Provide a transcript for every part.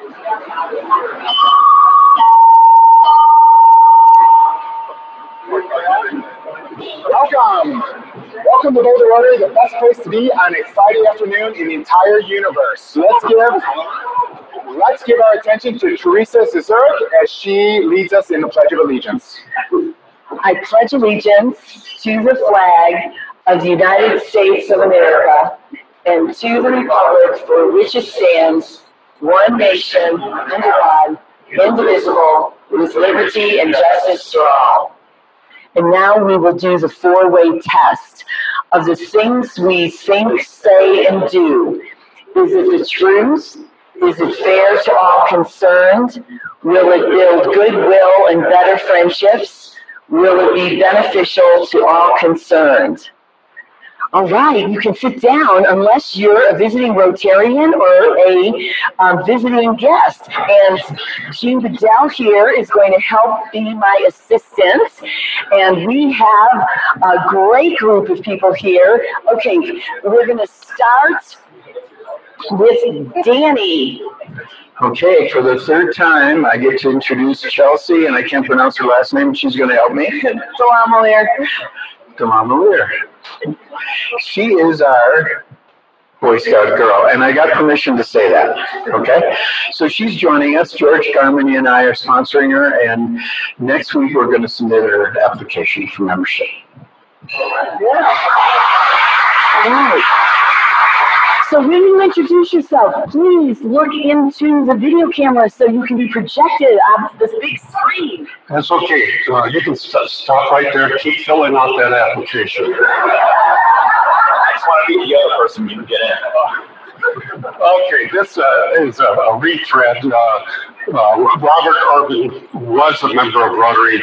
Welcome! Welcome to Boulder, Rotary, the best place to be on a Friday afternoon in the entire universe. Let's give our attention to Teresa Zizurek as she leads us in the Pledge of Allegiance. I pledge allegiance to the flag of the United States of America and to the republic for which it stands, one nation, under God, indivisible, with liberty and justice for all. And now we will do the four-way test of the things we think, say, and do. Is it the truth? Is it fair to all concerned? Will it build goodwill and better friendships? Will it be beneficial to all concerned? All right, you can sit down unless you're a visiting Rotarian or a visiting guest. And Jean Bedell here is going to help be my assistant. And we have a great group of people here. Okay, we're going to start with Danny. Okay, for the third time, I get to introduce Chelsea, and I can't pronounce her last name. She's going to help me. Delamalier. She is our Boy Scout girl, and I got permission to say that, okay? So she's joining us. George Garmany and I are sponsoring her, and next week we're going to submit her application for membership. Yeah. All right. So when you introduce yourself, please look into the video camera so you can be projected on this big screen. That's okay. You can stop right there. Keep filling out that application. I just want to be the other person you can get in. Okay, this is a retread. Robert Urban was a member of Rotary.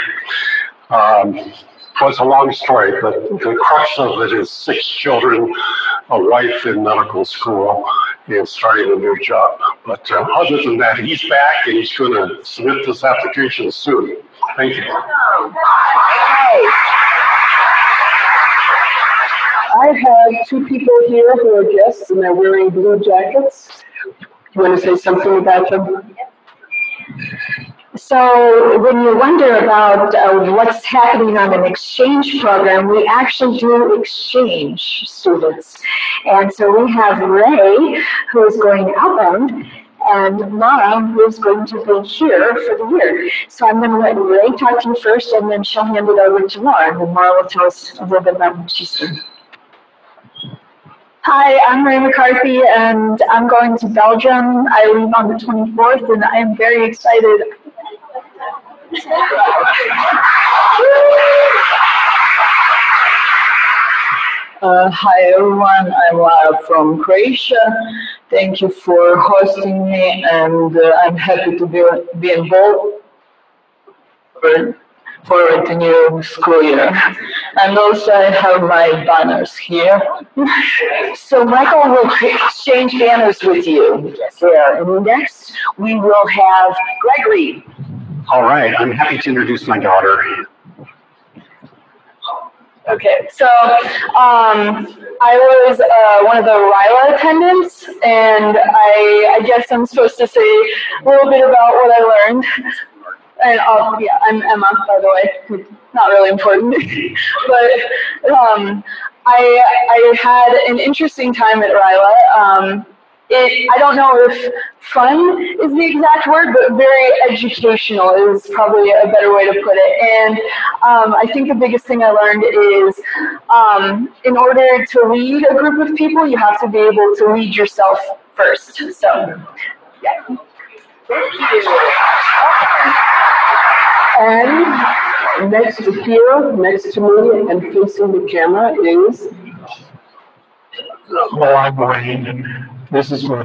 Was a long story, but the crux of it is 6 children, a wife in medical school, and starting a new job. But other than that, he's back and he's going to submit this application soon. Thank you. I have 2 people here who are guests and they're wearing blue jackets. You want to say something about them? So when you wonder about what's happening on an exchange program, we actually do exchange students. And so we have Ray, who is going outbound, and Mara, who is going to be here for the year. So I'm going to let Ray talk to you first, and then she'll hand it over to Mara, and then Mara will tell us a little bit about what she's doing. Hi, I'm Ray McCarthy, and I'm going to Belgium. I leave on the 24th, and I am very excited. Hi everyone, I'm Lara from Croatia. Thank you for hosting me, and I'm happy to be involved for the new school year. And also I have my banners here. So Michael will exchange banners with you. There. And next we will have Gregory. All right, I'm happy to introduce my daughter. Okay, so I was one of the RILA attendants, and I guess I'm supposed to say a little bit about what I learned. And yeah, I'm Emma, by the way. Not really important, but I had an interesting time at RILA. I don't know if fun is the exact word, but very educational is probably a better way to put it. And I think the biggest thing I learned is in order to lead a group of people, you have to be able to lead yourself first. So, yeah. Thank you. And next to here, next to me, and facing the camera is... Well, I'm Wayne. This is my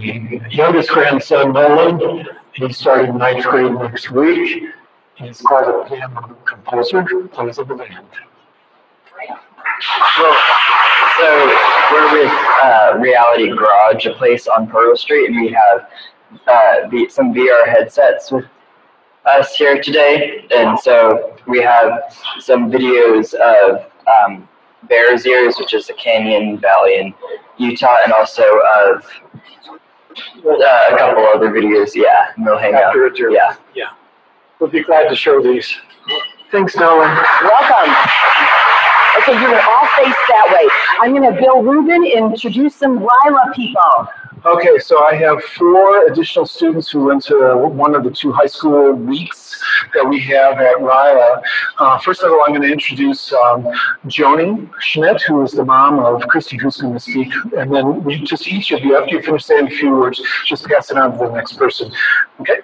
youngest grandson, Nolan. He started 9th grade next week. He's quite a piano composer, plays in the band. So we're with Reality Garage, a place on Pearl Street, and we have some VR headsets with us here today. And so we have some videos of Bears Ears, which is a canyon valley in Utah, and also of A couple other videos, yeah. We'll hang out. Yeah. Yeah. We'll be glad to show these. Thanks, Nolan. Welcome. Okay, you're going to all face that way. I'm going to Bill Rubin introduce some RILA people. Okay, so I have 4 additional students who went to one of the 2 high school weeks that we have at RILA. First of all, I'm going to introduce Joni Schmidt, who is the mom of Christy, who's going to speak. And then just each of you, after you finish saying a few words, just pass it on to the next person. Okay?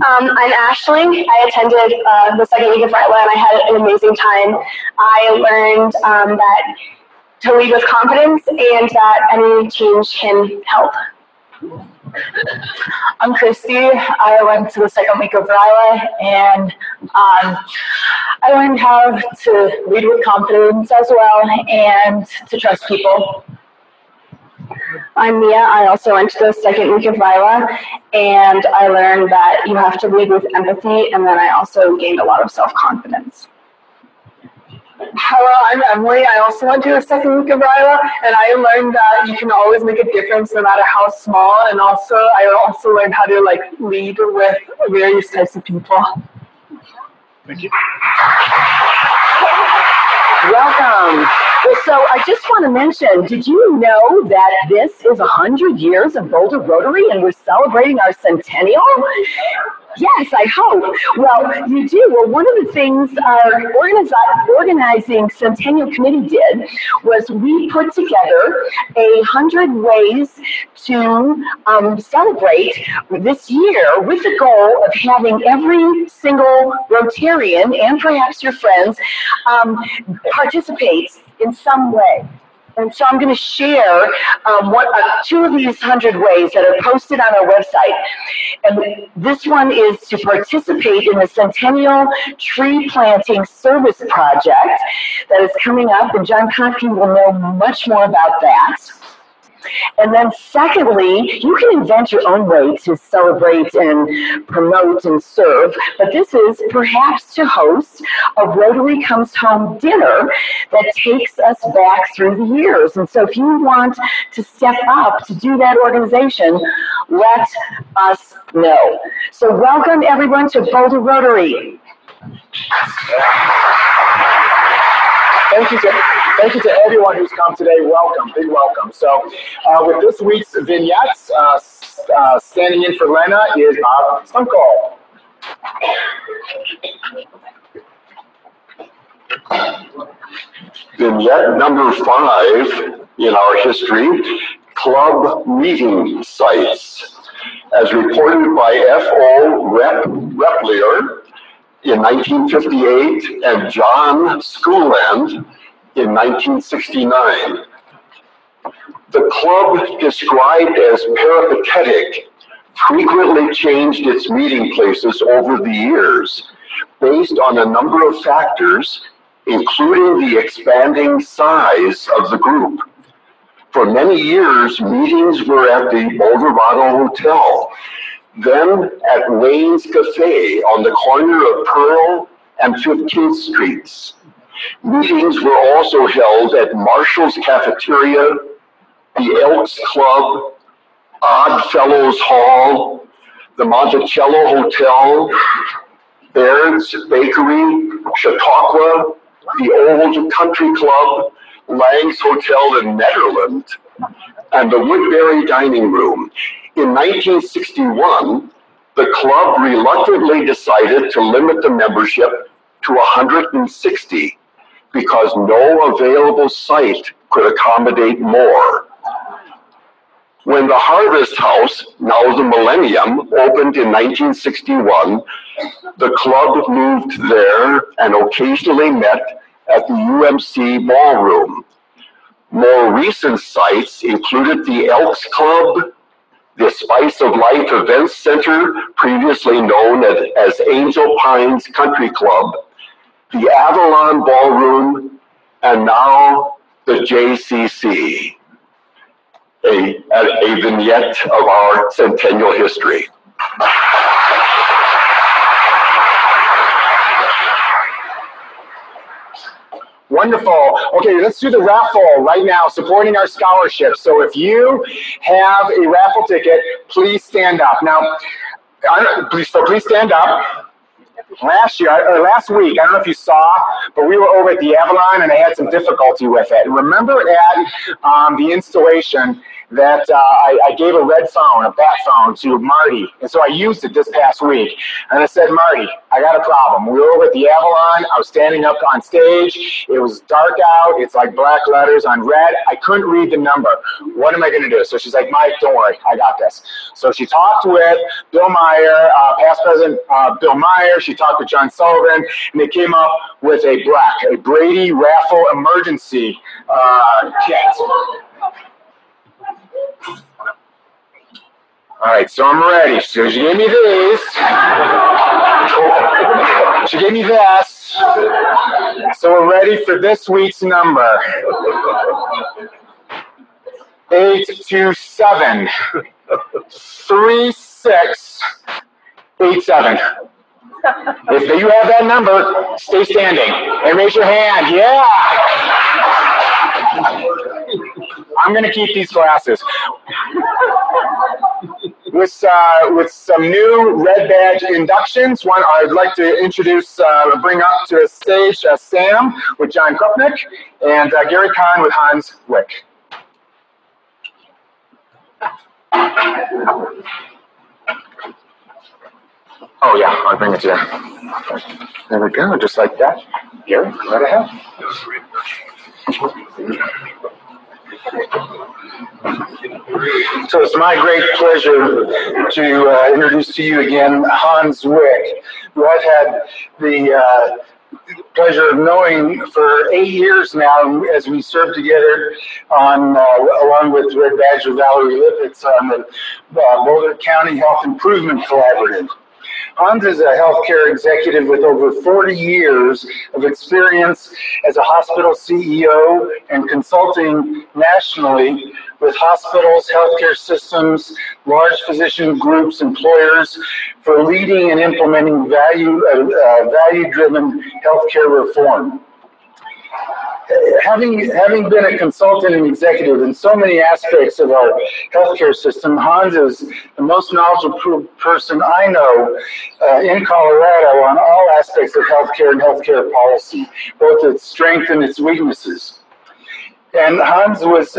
I'm Ashling. I attended the second week of RILA and I had an amazing time. I learned that to lead with confidence and that any change can help. I'm Christy. I went to the second week of RILA and I learned how to lead with confidence as well and to trust people. I'm Mia. I also went to the second week of RILA and I learned that you have to lead with empathy, and then I also gained a lot of self-confidence. Hello, I'm Emily. I also went to the second week of RILA, and I learned that you can always make a difference no matter how small. And also, I also learned how to lead with various types of people. Thank you. Welcome. Well, so I just want to mention, did you know that this is 100 years of Boulder Rotary and we're celebrating our centennial? Yes, I hope. Well, you do. Well, one of the things our organizing Centennial Committee did was we put together 100 ways to celebrate this year with the goal of having every single Rotarian and perhaps your friends participate in some way. And so I'm going to share 2 of these 100 ways that are posted on our website. And this one is to participate in the Centennial Tree Planting Service Project that is coming up, and John Conkey will know much more about that. And then secondly, you can invent your own way to celebrate and promote and serve, but this is perhaps to host a Rotary Comes Home dinner that takes us back through the years. And so if you want to step up to do that organization, let us know. So welcome everyone to Boulder Rotary. Thank you to everyone who's come today. Welcome, big welcome. So with this week's vignettes, standing in for Lena is Bob Stunkel. Vignette number 5 in our history, club meeting sites. As reported by F.O. Replier in 1958 and John Schooland in 1969. The club, described as peripatetic, frequently changed its meeting places over the years based on a number of factors, including the expanding size of the group. For many years, meetings were at the Boulder Hotel, then at Wayne's Cafe on the corner of Pearl and 15th Streets. Meetings were also held at Marshall's Cafeteria, the Elks Club, Odd Fellows Hall, the Monticello Hotel, Baird's Bakery, Chautauqua, the Old Country Club, Lang's Hotel in Netherland, and the Woodbury Dining Room. In 1961, the club reluctantly decided to limit the membership to 160 because no available site could accommodate more. When the Harvest House, now the Millennium, opened in 1961, the club moved there and occasionally met at the UMC Ballroom. More recent sites included the Elks Club, the Spice of Life Events Center, previously known as Angel Pines Country Club, the Avalon Ballroom, and now the JCC. A vignette of our centennial history. Wonderful. Okay, let's do the raffle right now, supporting our scholarship. So if you have a raffle ticket, please stand up. Now, please stand up. Last week, I don't know if you saw, but we were over at the Avalon and I had some difficulty with it. Remember at the installation that I gave a red phone, a bat phone, to Marty, and so I used it this past week. And I said, Marty, I got a problem. We were over at the Avalon. I was standing up on stage. It was dark out. It's like black letters on red. I couldn't read the number. What am I going to do? So she's like, Mike, don't worry. I got this. So she talked with Bill Meyer, past president Bill Meyer. She talked with John Sullivan, and they came up with a Brady raffle emergency kit. All right, so I'm ready. So she gave me these. She gave me this. So we're ready for this week's number. 827 3687. If you have that number, stay standing and raise your hand. Yeah. I'm going to keep these glasses. With some new red badge inductions, I'd like to bring up to the stage Sam with John Krupnick and Gary Kahn with Hans Wick. Oh yeah, I'll bring it to you. There we go, just like that. Gary, right ahead. So it's my great pleasure to introduce to you again Hans Wick, who I've had the pleasure of knowing for 8 years now as we served together on, along with Red Badger Valerie Lippitz on the Boulder County Health Improvement Collaborative. Hans is a healthcare executive with over 40 years of experience as a hospital CEO and consulting nationally with hospitals, healthcare systems, large physician groups, employers for leading and implementing value-driven healthcare reform. Having been a consultant and executive in so many aspects of our healthcare system, Hans is the most knowledgeable person I know in Colorado on all aspects of healthcare and healthcare policy, both its strengths and its weaknesses. And Hans was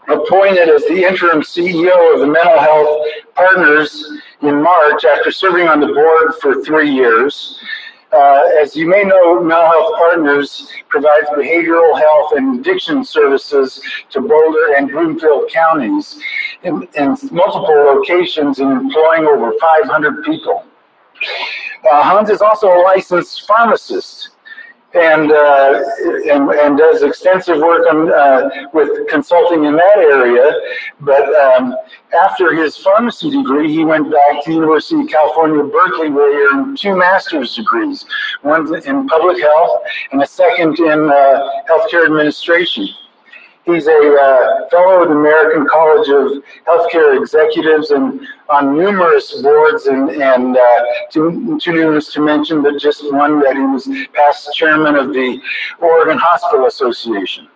appointed as the interim CEO of the Mental Health Partners in March after serving on the board for 3 years. As you may know, Mental Health Partners provides behavioral health and addiction services to Boulder and Broomfield counties in multiple locations and employing over 500 people. Hans is also a licensed pharmacist and does extensive work with consulting in that area. But after his pharmacy degree, he went back to the University of California, Berkeley, where he earned 2 master's degrees, one in public health and a second in healthcare administration. He's a fellow of the American College of Healthcare Executives and on numerous boards and too numerous to mention, but just one that he was past chairman of the Oregon Hospital Association.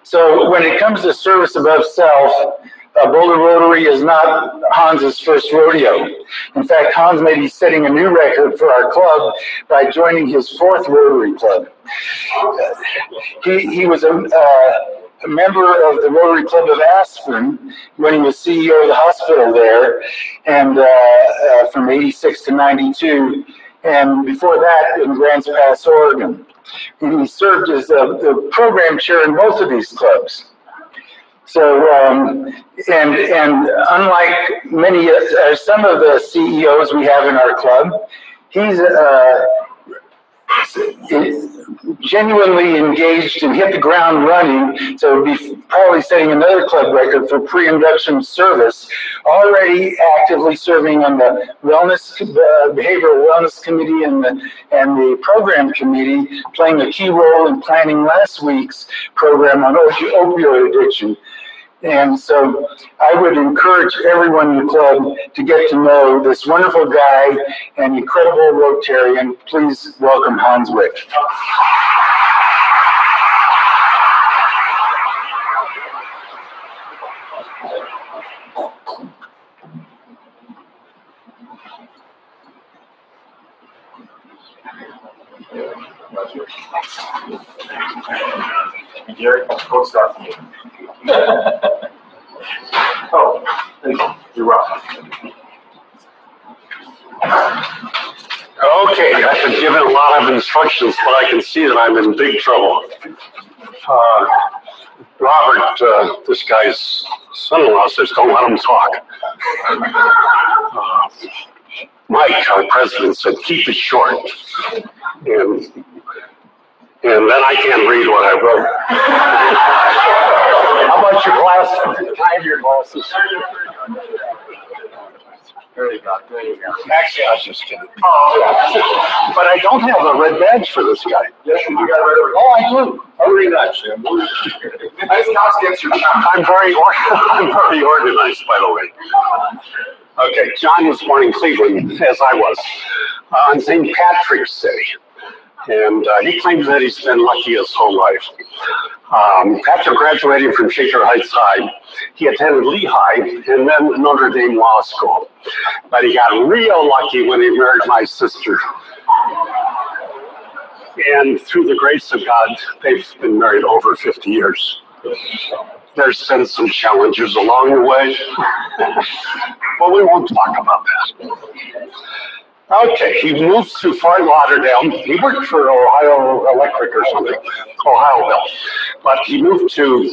So when it comes to service above self, Boulder Rotary is not Hans's first rodeo. In fact, Hans may be setting a new record for our club by joining his 4th Rotary Club. He was a member of the Rotary Club of Aspen when he was CEO of the hospital there, and from 86 to 92, and before that in Grants Pass, Oregon. And he served as the program chair in both of these clubs. So, and unlike many, some of the CEOs we have in our club, he's genuinely engaged and hit the ground running. So we'll be probably setting another club record for pre-induction service, already actively serving on the behavioral wellness committee and the program committee, playing a key role in planning last week's program on opioid addiction. And so I would encourage everyone in the club to get to know this wonderful guy and incredible Rotarian. Please welcome Hans Wick. You're coach stuff. Oh, you're welcome. Okay, I've been given a lot of instructions, but I can see that I'm in big trouble. Robert, this guy's son-in-law, says don't let him talk. Mike, our president, said keep it short. And then I can't read what I wrote. How about your glasses? I have your glasses. There you go. There you go. Actually, I was just kidding. Oh, but I don't have a red badge for this guy. Yes, you got it right. Oh, I do. Very nice, Jim. Nice house against your town. I'm very organized, by the way. Okay, John was born in Cleveland, as I was, on St. Patrick's Day. And he claims that he's been lucky his whole life. After graduating from Shaker Heights High, he attended Lehigh and then Notre Dame Law School. But he got real lucky when he married my sister. And through the grace of God, they've been married over 50 years. There's been some challenges along the way, but we won't talk about that. Okay, he moved to Fort Lauderdale. He worked for Ohio Electric or something, Ohioville. But he moved to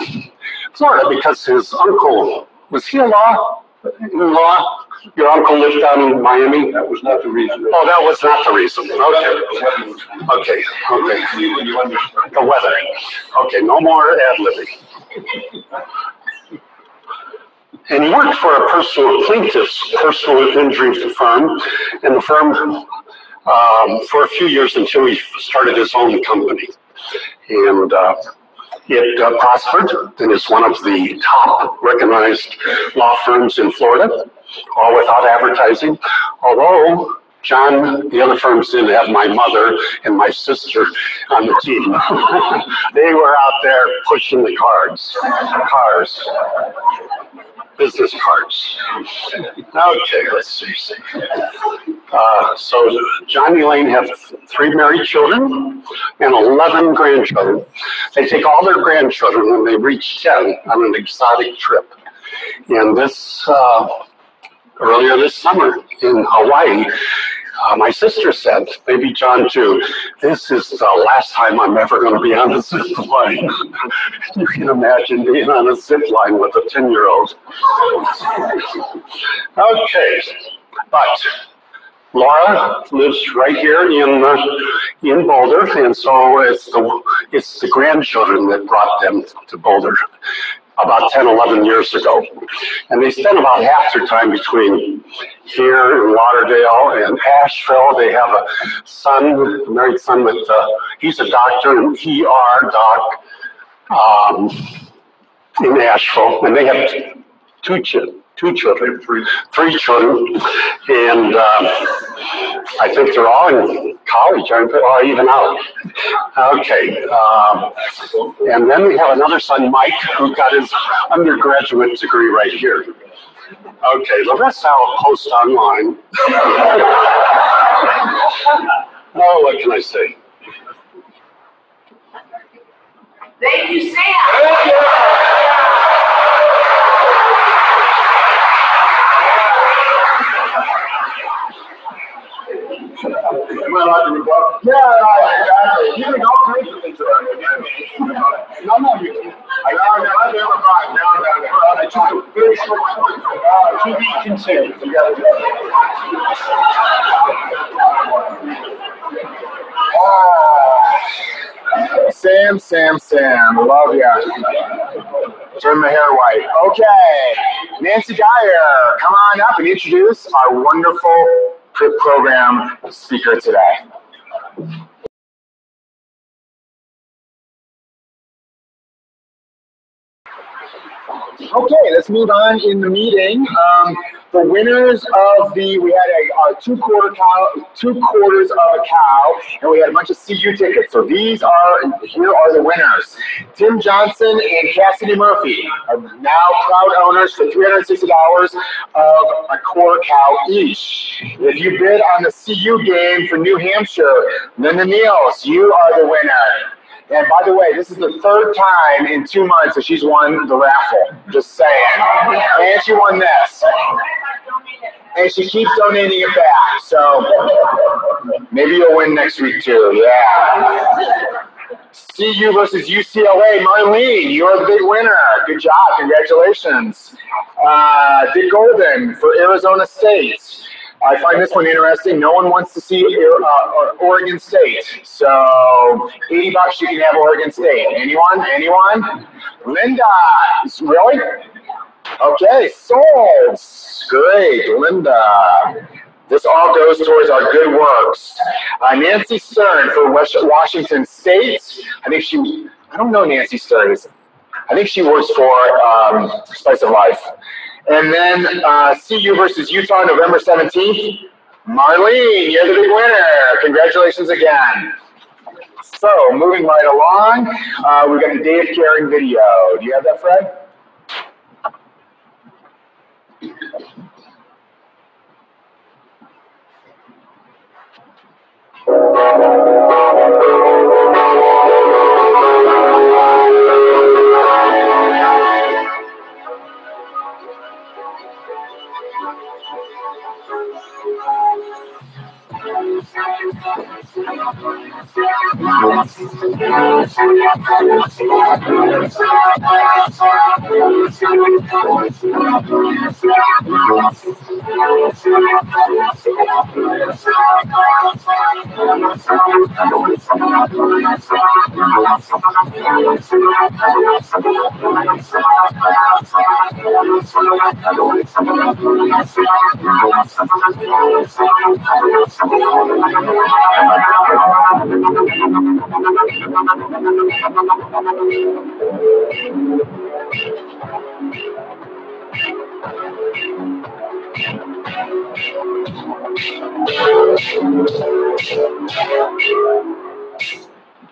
Florida because his uncle, was he a law? Your uncle lived down in Miami? That was not the reason. Oh, that was not the reason. Okay. The weather. Okay, no more ad-libbing. And he worked for a plaintiff's personal injury firm, and the firm for a few years until he started his own company. And it prospered and is one of the top recognized law firms in Florida, all without advertising. Although John, the other firms didn't have my mother and my sister on the team. They were out there pushing the cars. Business cards. Okay, let's see. So John and Elaine have 3 married children and 11 grandchildren. They take all their grandchildren when they reach 10 on an exotic trip. And this earlier this summer in Hawaii, my sister said, maybe John too, this is the last time I'm ever going to be on a zip line. You can imagine being on a zip line with a 10-year-old. Okay, but Laura lives right here in Boulder, and so it's the grandchildren that brought them to Boulder about 10, 11 years ago. And they spend about half their time between here in Lauderdale and Asheville. They have a son, a married son with, he's a doctor, an ER doc in Asheville. And they have three children, and I think they're all in college, aren't they? Or even out. Okay. And then we have another son, Mike, who got his undergraduate degree right here. Okay, the rest I'll post online. Oh, what can I say? Thank you, Sam. Thank you. Am I allowed to rebut? Yeah, exactly. You can all kinds of things about it. No, you can't. I never mind. I took a very short time. To be continued. You gotta do Sam, love ya. Turn my hair white. Okay, Nancy Dyer, come on up and introduce our wonderful program speaker today. Okay, let's move on in the meeting. The winners of we had a two quarters of a cow, and we had a bunch of CU tickets. So here are the winners. Tim Johnson and Cassidy Murphy are now proud owners for $360 of a quarter cow each. If you bid on the CU game for New Hampshire, Linda Niels, you are the winner. And by the way, this is the third time in 2 months that she's won the raffle. Just saying. And she won this. And she keeps donating it back. So maybe you'll win next week too. Yeah. CU versus UCLA. Marlene, you're the big winner. Good job. Congratulations. Dick Golden for Arizona State. I find this one interesting. No one wants to see Oregon State. So $80 you can have Oregon State. Anyone? Anyone? Linda. Really? Okay, sold. Great, Linda. This all goes towards our good works. Nancy Stern for Washington State. I don't know Nancy Stern. I think she works for Spice of Life. And then CU versus Utah, November 17th. Marlene, you're the big winner. Congratulations again. So, moving right along, we've got the Day of Caring video. Do you have that, Fred?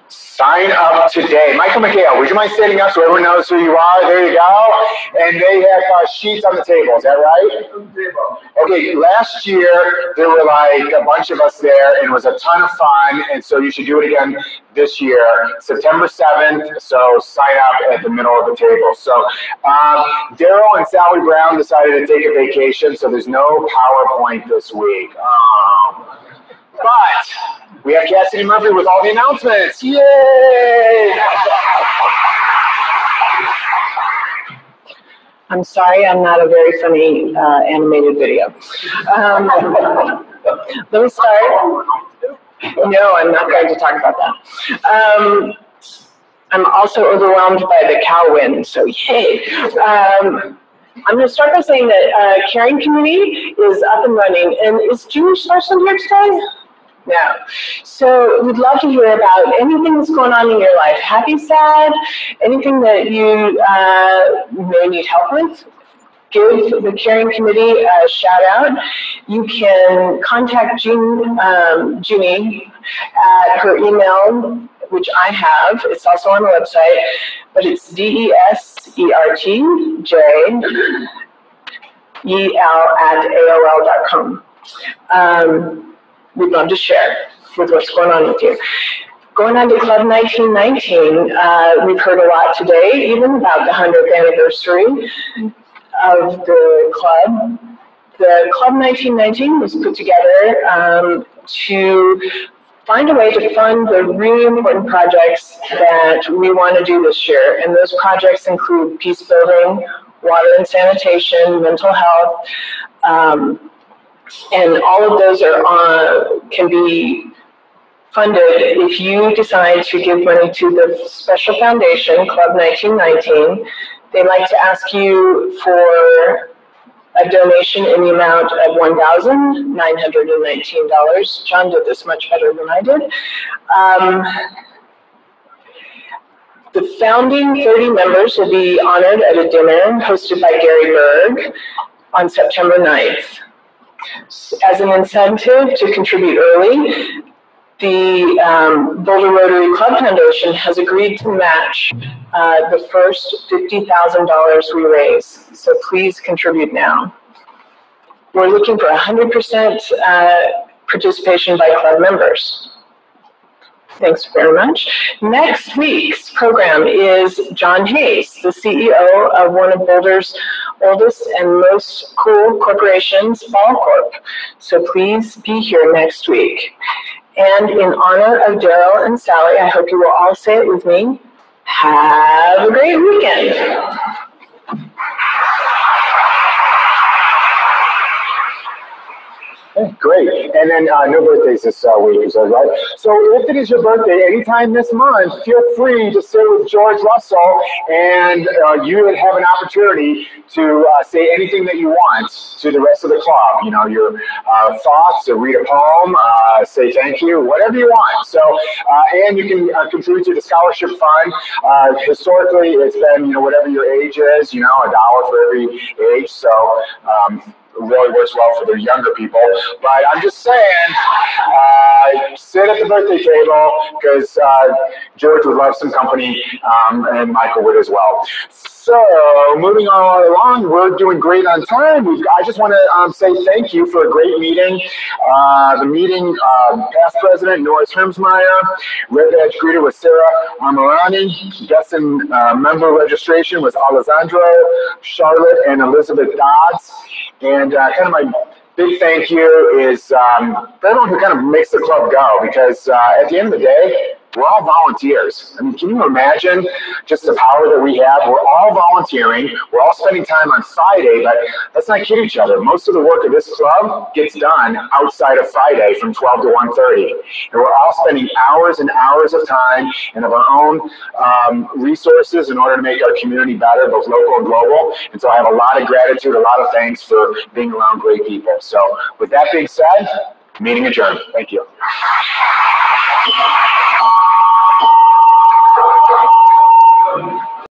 Sign up today. Michael McHale, would you mind standing up so everyone knows who you are? There you go. And they have sheets on the table. Is that right? Okay, last year there were like a bunch of us there and it was a ton of fun. And so you should do it again this year, September 7th. So sign up at the middle of the table. So Daryl and Sally Brown decided to take a vacation. So there's no PowerPoint this week. But we have Cassidy Murphy with all the announcements. Yay! I'm sorry, I'm not a very funny animated video. Let me start. No, I'm not going to talk about that. I'm also overwhelmed by the cow win, so yay. I'm going to start by saying that Caring Community is up and running. And is Junior Starson here today? No. So we'd love to hear about anything that's going on in your life. Happy, sad, anything that you may need help with. Give the Caring Committee a shout out. You can contact Junie at her email, which I have. It's also on the website, but it's DESERTJEL@AOL.com. We'd love to share with what's going on with you. Going on to Club 1919, we've heard a lot today, even about the 100th anniversary of the club. The Club 1919 was put together to find a way to fund the really important projects that we want to do this year. And those projects include peace building, water and sanitation, mental health, and all of those can be funded if you decide to give money to the special foundation, Club 1919. They like to ask you for a donation in the amount of $1,919. John did this much better than I did. The founding 30 members will be honored at a dinner hosted by Gary Berg on September 9th. As an incentive to contribute early, the Boulder Rotary Club Foundation has agreed to match the first $50,000 we raise. So please contribute now. We're looking for 100% participation by club members. Thanks very much. Next week's program is John Hayes, the CEO of one of Boulder's oldest and most cool corporations, Ball Corp. So please be here next week. And in honor of Daryl and Sally, I hope you will all say it with me. Have a great weekend. Great. And then no birthdays this week, is that right? So if it is your birthday anytime this month, feel free to sit with George Russell, and you would have an opportunity to say anything that you want to the rest of the club. You know, your thoughts, or read a poem, say thank you, whatever you want. So, and you can contribute to the scholarship fund. Historically, it's been, you know, whatever your age is, you know, $1 for every age. So, really works well for the younger people. But I'm just saying, sit at the birthday table, because George would love some company, and Michael would as well. So, moving on along, we're doing great on time. I just want to say thank you for a great meeting. The meeting, past president Norris Hermsmeyer, red badge greeter was Sarah Armorani, guest and member registration was Alessandro, Charlotte, and Elizabeth Dodds. And kind of my big thank you is for everyone who kind of makes the club go, because at the end of the day, we're all volunteers. I mean, can you imagine just the power that we have? We're all volunteering. We're all spending time on Friday, but let's not kid each other. Most of the work of this club gets done outside of Friday from 12 to 1:30. And we're all spending hours and hours of time and of our own resources in order to make our community better, both local and global. And so I have a lot of gratitude, a lot of thanks for being around great people. So with that being said, meeting adjourned. Thank you.